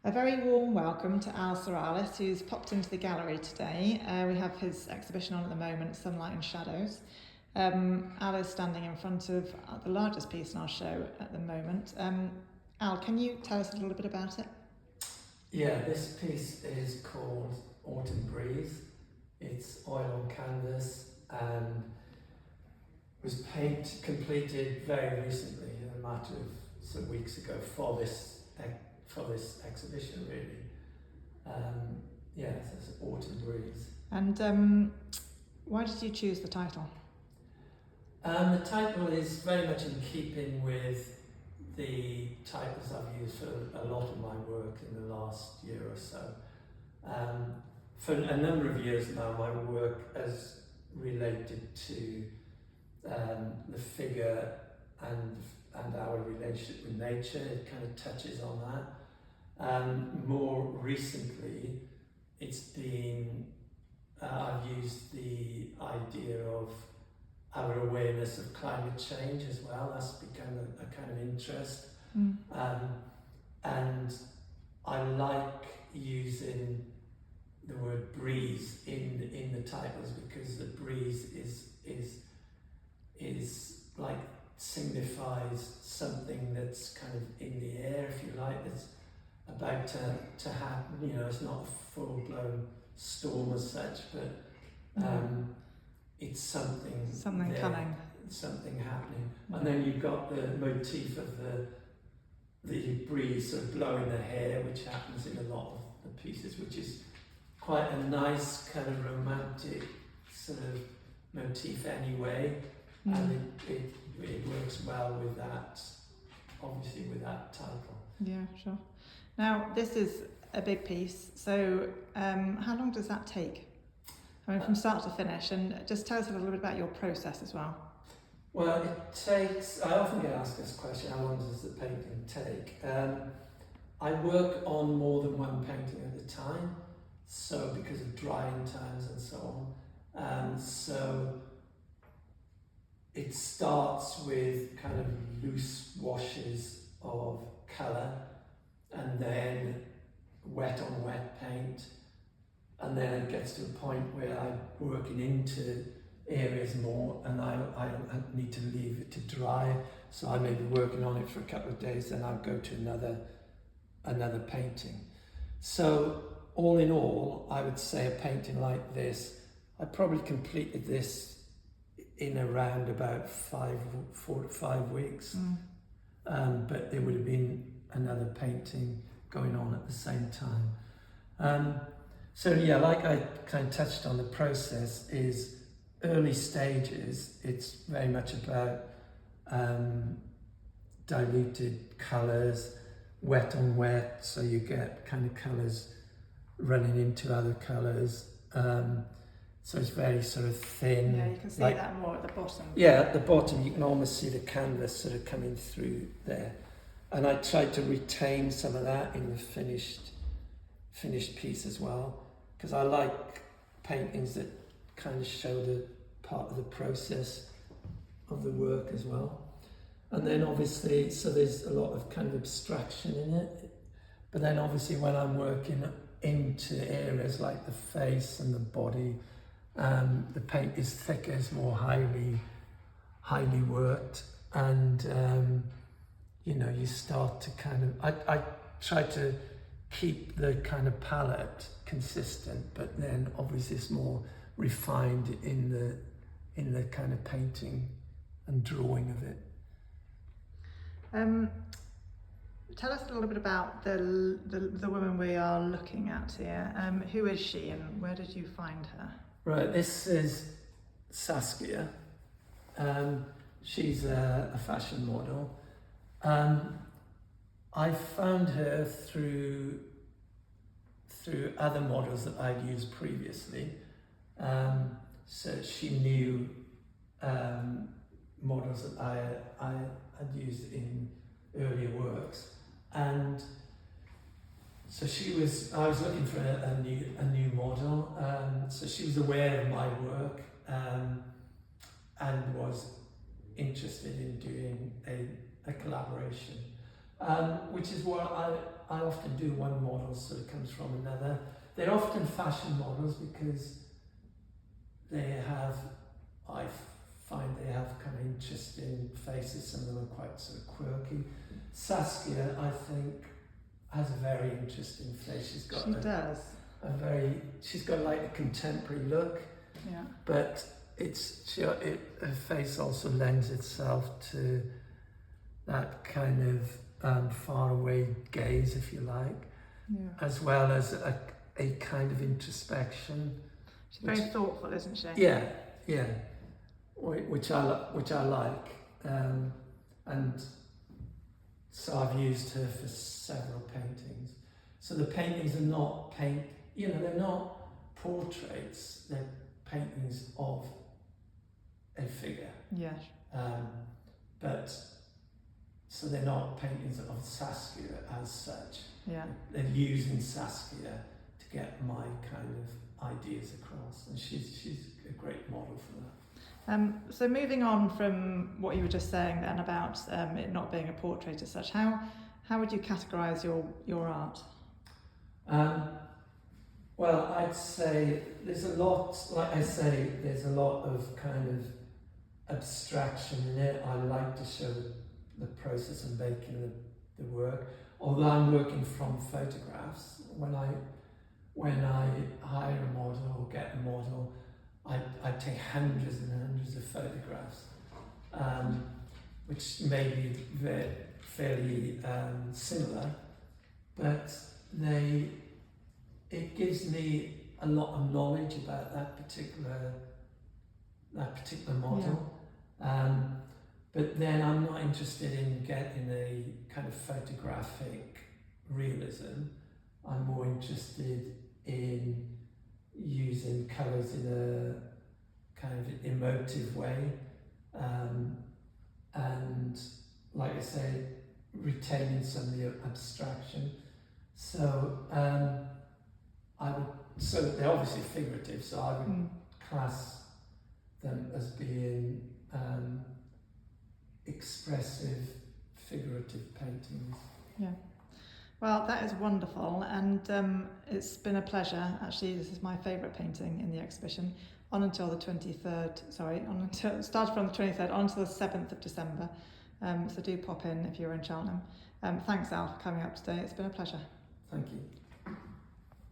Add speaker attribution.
Speaker 1: A very warm welcome to Al Saralis, who's popped into the gallery today. We have his exhibition on at the moment, Sunlight and Shadows. Al is standing in front of the largest piece in our show at the moment. Al, can you tell us a little bit about it?
Speaker 2: Yeah, this piece is called Autumn Breeze. It's oil on canvas and was completed very recently, a matter of some weeks ago, for this exhibition, really. Yeah, so it's Autumn Breeze.
Speaker 1: And why did you choose the title?
Speaker 2: The title is very much in keeping with the titles I've used for a lot of my work in the last year or so. For a number of years now, my work has related to the figure and our relationship with nature. It kind of touches on that. More recently, it's been, I've used the idea of our awareness of climate change as well. That's become a kind of interest. And I like using the word breeze in the titles, because the breeze is like signifies something that's kind of in the air, if you like, that's about to happen. You know, it's not a full-blown storm as such, but it's something there,
Speaker 1: coming,
Speaker 2: something happening. And then you've got the motif of the breeze sort of blowing the hair, which happens in a lot of the pieces, which is quite a nice kind of romantic sort of motif anyway. And it works well with that, obviously, with that title.
Speaker 1: Yeah, sure. Now, this is a big piece, so how long does that take? I mean, from start to finish, and just tell us a little bit about your process as well.
Speaker 2: Well, it takes, I often get asked this question, how long does the painting take? I work on more than one painting at a time, so because of drying times and so on. So it starts with kind of loose washes of colour, and then wet on wet paint, and then it gets to a point where I'm working into areas more, and I need to leave it to dry, so I may be working on it for a couple of days, then I'll go to another painting. So all in all, I would say a painting like this, I probably completed this in around about 4 to 5 weeks. But there would have been another painting going on at the same time. So yeah, like I kind of touched on, the process is early stages. It's very much about diluted colours, wet on wet, so you get kind of colours running into other colours. So it's very sort of thin.
Speaker 1: Yeah, you can see that more at the bottom.
Speaker 2: Yeah, at the bottom you can almost see the canvas sort of coming through there. And I tried to retain some of that in the finished piece as well, because I like paintings that kind of show the part of the process of the work as well. And then obviously, so there's a lot of kind of abstraction in it, but then obviously when I'm working into areas like the face and the body, the paint is thicker, it's more highly worked, and you know, you start to kind of, I try to keep the kind of palette consistent, but then obviously it's more refined in the kind of painting and drawing of it.
Speaker 1: Tell us a little bit about the woman we are looking at here. Who is she, and where did you find her?
Speaker 2: Right, this is Saskia. She's a fashion model. I found her through other models that I'd used previously. So she knew models that I had used in earlier works, and so I was looking for a new model. So she was aware of my work and was interested in doing a collaboration, which is what I often do one model, sort of comes from another. They're often fashion models because they have, I find they have kind of interesting faces. Some of them are quite sort of quirky. Saskia, I think, has a very interesting face. She's got she's got like a contemporary look.
Speaker 1: Yeah.
Speaker 2: But her face also lends itself to that kind of faraway gaze, if you like, as well as a kind of introspection.
Speaker 1: She's very thoughtful, isn't she?
Speaker 2: Yeah, which I like, and so I've used her for several paintings. So the paintings are not they're not portraits. They're paintings of a figure.
Speaker 1: Yeah.
Speaker 2: But so they're not paintings of Saskia as such.
Speaker 1: Yeah.
Speaker 2: They're using Saskia to get my kind of ideas across, and she's a great model for that.
Speaker 1: So moving on from what you were just saying then about it not being a portrait as such, how would you categorise your art?
Speaker 2: Well, I'd say there's a lot, like I say, there's a lot of kind of abstraction in it. I like to show the process of making the work. Although I'm working from photographs, when I hire a model or get a model, I take hundreds and hundreds of photographs, which may be fairly similar, but it gives me a lot of knowledge about that particular model. Yeah. But then I'm not interested in getting a kind of photographic realism. I'm more interested in using colours in a kind of emotive way, and like I say, retaining some of the abstraction. So so they're obviously figurative, so I would class them as being expressive, figurative paintings.
Speaker 1: Yeah. Well, that is wonderful, and it's been a pleasure. Actually, this is my favourite painting in the exhibition. Started from the 23rd on until the 7th of December. So do pop in if you're in Cheltenham. Thanks, Al, for coming up today. It's been a pleasure.
Speaker 2: Thank you.